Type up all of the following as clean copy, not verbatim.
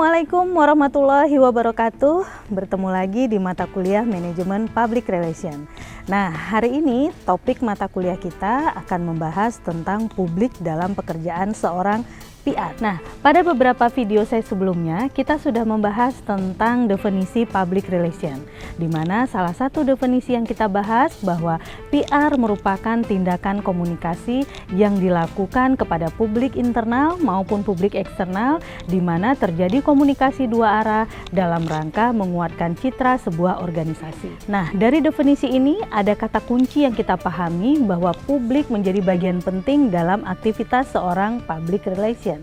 Assalamualaikum warahmatullahi wabarakatuh. Bertemu lagi di mata kuliah Manajemen Public Relation. Nah, hari ini topik mata kuliah kita akan membahas tentang publik dalam pekerjaan seorang PR. Nah, pada beberapa video saya sebelumnya, kita sudah membahas tentang definisi public relation, di mana salah satu definisi yang kita bahas bahwa PR merupakan tindakan komunikasi yang dilakukan kepada publik internal maupun publik eksternal, di mana terjadi komunikasi dua arah dalam rangka menguatkan citra sebuah organisasi. Nah, dari definisi ini ada kata kunci yang kita pahami bahwa publik menjadi bagian penting dalam aktivitas seorang public relation.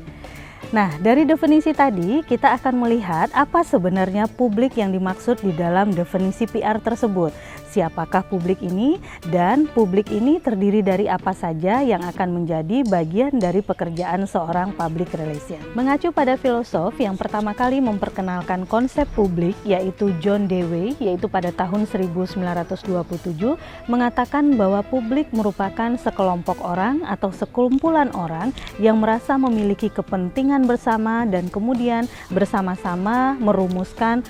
Nah, dari definisi tadi kita akan melihat apa sebenarnya publik yang dimaksud di dalam definisi PR tersebut. Siapakah publik ini dan publik ini terdiri dari apa saja yang akan menjadi bagian dari pekerjaan seorang public relation. Mengacu pada filosof yang pertama kali memperkenalkan konsep publik yaitu John Dewey, yaitu pada tahun 1927, mengatakan bahwa publik merupakan sekelompok orang atau sekumpulan orang yang merasa memiliki kepentingan bersama dan kemudian bersama-sama merumuskan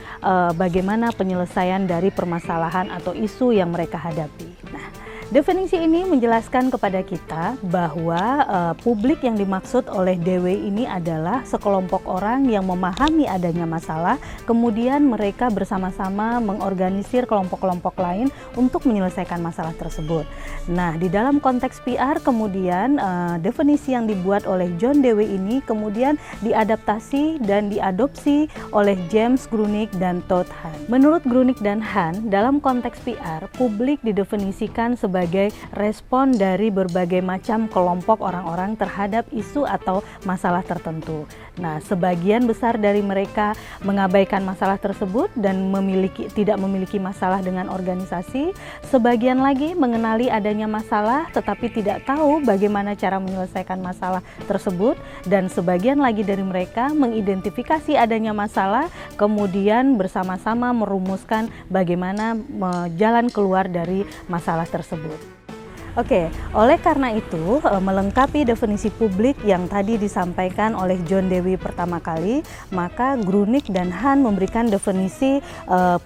bagaimana penyelesaian dari permasalahan atau isu yang mereka hadapi. Nah, definisi ini menjelaskan kepada kita bahwa publik yang dimaksud oleh Dewey ini adalah sekelompok orang yang memahami adanya masalah, kemudian mereka bersama-sama mengorganisir kelompok-kelompok lain untuk menyelesaikan masalah tersebut. Nah, di dalam konteks PR kemudian definisi yang dibuat oleh John Dewey ini kemudian diadaptasi dan diadopsi oleh James Grunig dan Todd Hahn. Menurut Grunig dan Hahn, dalam konteks PR, publik didefinisikan sebagai respon dari berbagai macam kelompok orang-orang terhadap isu atau masalah tertentu. Nah, sebagian besar dari mereka mengabaikan masalah tersebut dan tidak memiliki masalah dengan organisasi. Sebagian lagi mengenali adanya masalah tetapi tidak tahu bagaimana cara menyelesaikan masalah tersebut, dan sebagian lagi dari mereka mengidentifikasi adanya masalah kemudian bersama-sama merumuskan bagaimana jalan keluar dari masalah tersebut. Oke, oleh karena itu melengkapi definisi publik yang tadi disampaikan oleh John Dewey pertama kali, maka Grunig dan Hahn memberikan definisi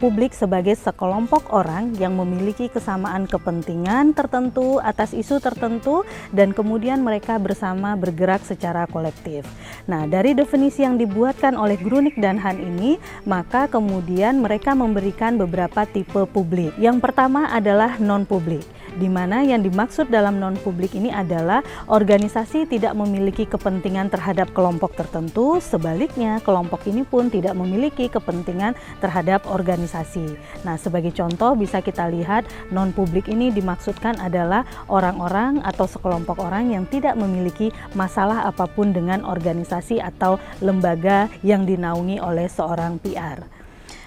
publik sebagai sekelompok orang yang memiliki kesamaan kepentingan tertentu atas isu tertentu dan kemudian mereka bersama bergerak secara kolektif. Nah, dari definisi yang dibuatkan oleh Grunig dan Hahn ini, maka kemudian mereka memberikan beberapa tipe publik. Yang pertama adalah non-publik, di mana yang dimaksud dalam non-publik ini adalah organisasi tidak memiliki kepentingan terhadap kelompok tertentu, sebaliknya kelompok ini pun tidak memiliki kepentingan terhadap organisasi. Nah, sebagai contoh bisa kita lihat non-publik ini dimaksudkan adalah orang-orang atau sekelompok orang yang tidak memiliki masalah apapun dengan organisasi atau lembaga yang dinaungi oleh seorang PR.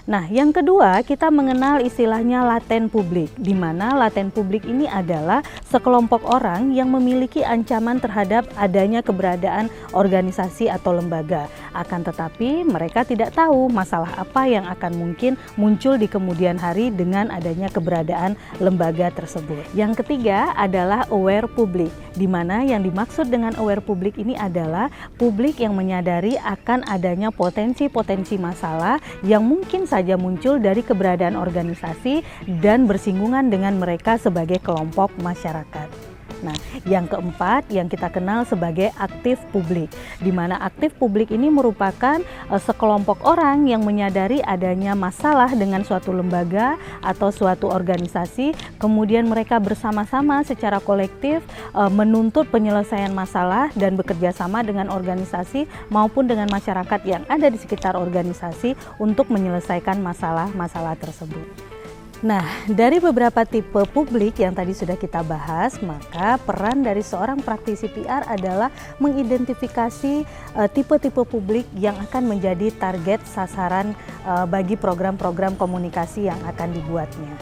Nah, yang kedua kita mengenal istilahnya laten publik, di mana laten publik ini adalah sekelompok orang yang memiliki ancaman terhadap adanya keberadaan organisasi atau lembaga. Akan tetapi mereka tidak tahu masalah apa yang akan mungkin muncul di kemudian hari dengan adanya keberadaan lembaga tersebut. Yang ketiga adalah aware publik, di mana yang dimaksud dengan aware publik ini adalah publik yang menyadari akan adanya potensi-potensi masalah yang mungkin saja muncul dari keberadaan organisasi dan bersinggungan dengan mereka sebagai kelompok masyarakat. Nah, yang keempat yang kita kenal sebagai aktif publik, di mana aktif publik ini merupakan sekelompok orang yang menyadari adanya masalah dengan suatu lembaga atau suatu organisasi, kemudian mereka bersama-sama secara kolektif menuntut penyelesaian masalah dan bekerja sama dengan organisasi maupun dengan masyarakat yang ada di sekitar organisasi untuk menyelesaikan masalah-masalah tersebut. Nah, dari beberapa tipe publik yang tadi sudah kita bahas, maka peran dari seorang praktisi PR adalah mengidentifikasi tipe-tipe publik yang akan menjadi target sasaran bagi program-program komunikasi yang akan dibuatnya.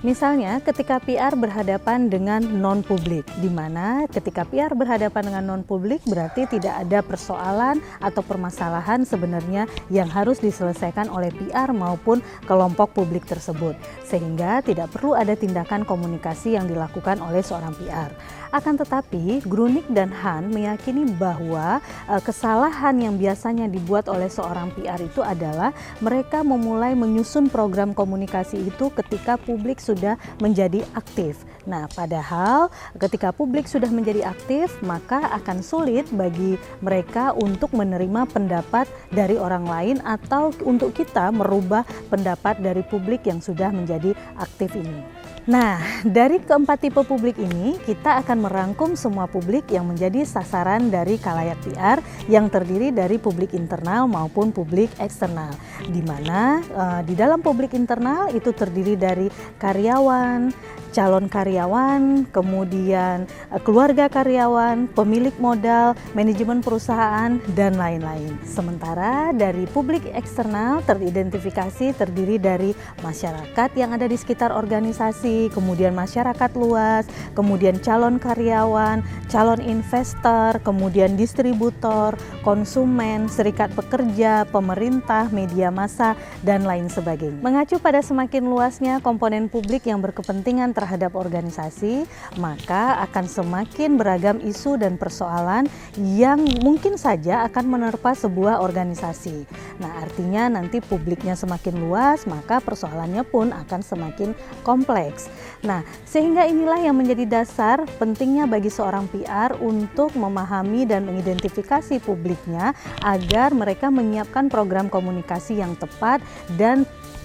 Misalnya ketika PR berhadapan dengan non-publik, di mana ketika PR berhadapan dengan non-publik berarti tidak ada persoalan atau permasalahan sebenarnya yang harus diselesaikan oleh PR maupun kelompok publik tersebut. Sehingga tidak perlu ada tindakan komunikasi yang dilakukan oleh seorang PR. Akan tetapi, Grunik dan Han meyakini bahwa kesalahan yang biasanya dibuat oleh seorang PR itu adalah mereka memulai menyusun program komunikasi itu ketika publik sudah menjadi aktif. Nah, padahal ketika publik sudah menjadi aktif, maka akan sulit bagi mereka untuk menerima pendapat dari orang lain atau untuk kita merubah pendapat dari publik yang sudah menjadi aktif ini. Nah, dari keempat tipe publik ini, kita akan merangkum semua publik yang menjadi sasaran dari khalayak PR yang terdiri dari publik internal maupun publik eksternal. Di mana di dalam publik internal itu terdiri dari karyawan, calon karyawan, kemudian keluarga karyawan, pemilik modal, manajemen perusahaan, dan lain-lain. Sementara dari publik eksternal teridentifikasi terdiri dari masyarakat yang ada di sekitar organisasi, kemudian masyarakat luas, kemudian calon karyawan, calon investor, kemudian distributor, konsumen, serikat pekerja, pemerintah, media massa, dan lain sebagainya. Mengacu pada semakin luasnya komponen publik yang berkepentingan terhadap organisasi, maka akan semakin beragam isu dan persoalan yang mungkin saja akan menerpa sebuah organisasi. Nah, artinya nanti publiknya semakin luas, maka persoalannya pun akan semakin kompleks. Nah, sehingga inilah yang menjadi dasar pentingnya bagi seorang PR untuk memahami dan mengidentifikasi publiknya agar mereka menyiapkan program komunikasi yang tepat dan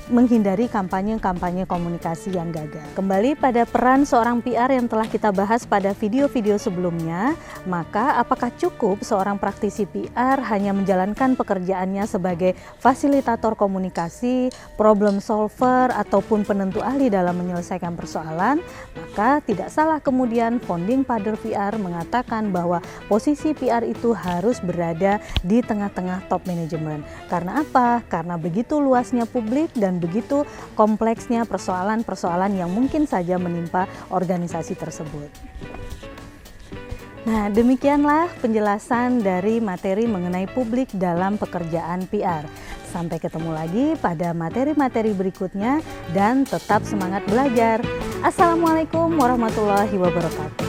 menghindari kampanye-kampanye komunikasi yang gagal. Kembali pada peran seorang PR yang telah kita bahas pada video-video sebelumnya, maka apakah cukup seorang praktisi PR hanya menjalankan pekerjaannya sebagai fasilitator komunikasi, problem solver, ataupun penentu ahli dalam menyelesaikan persoalan? Maka tidak salah kemudian founding father PR mengatakan bahwa posisi PR itu harus berada di tengah-tengah top manajemen. Karena apa? Karena begitu luasnya publik dan begitu kompleksnya persoalan-persoalan yang mungkin saja menimpa organisasi tersebut. Nah, demikianlah penjelasan dari materi mengenai publik dalam pekerjaan PR. Sampai ketemu lagi pada materi-materi berikutnya dan tetap semangat belajar. Assalamualaikum warahmatullahi wabarakatuh.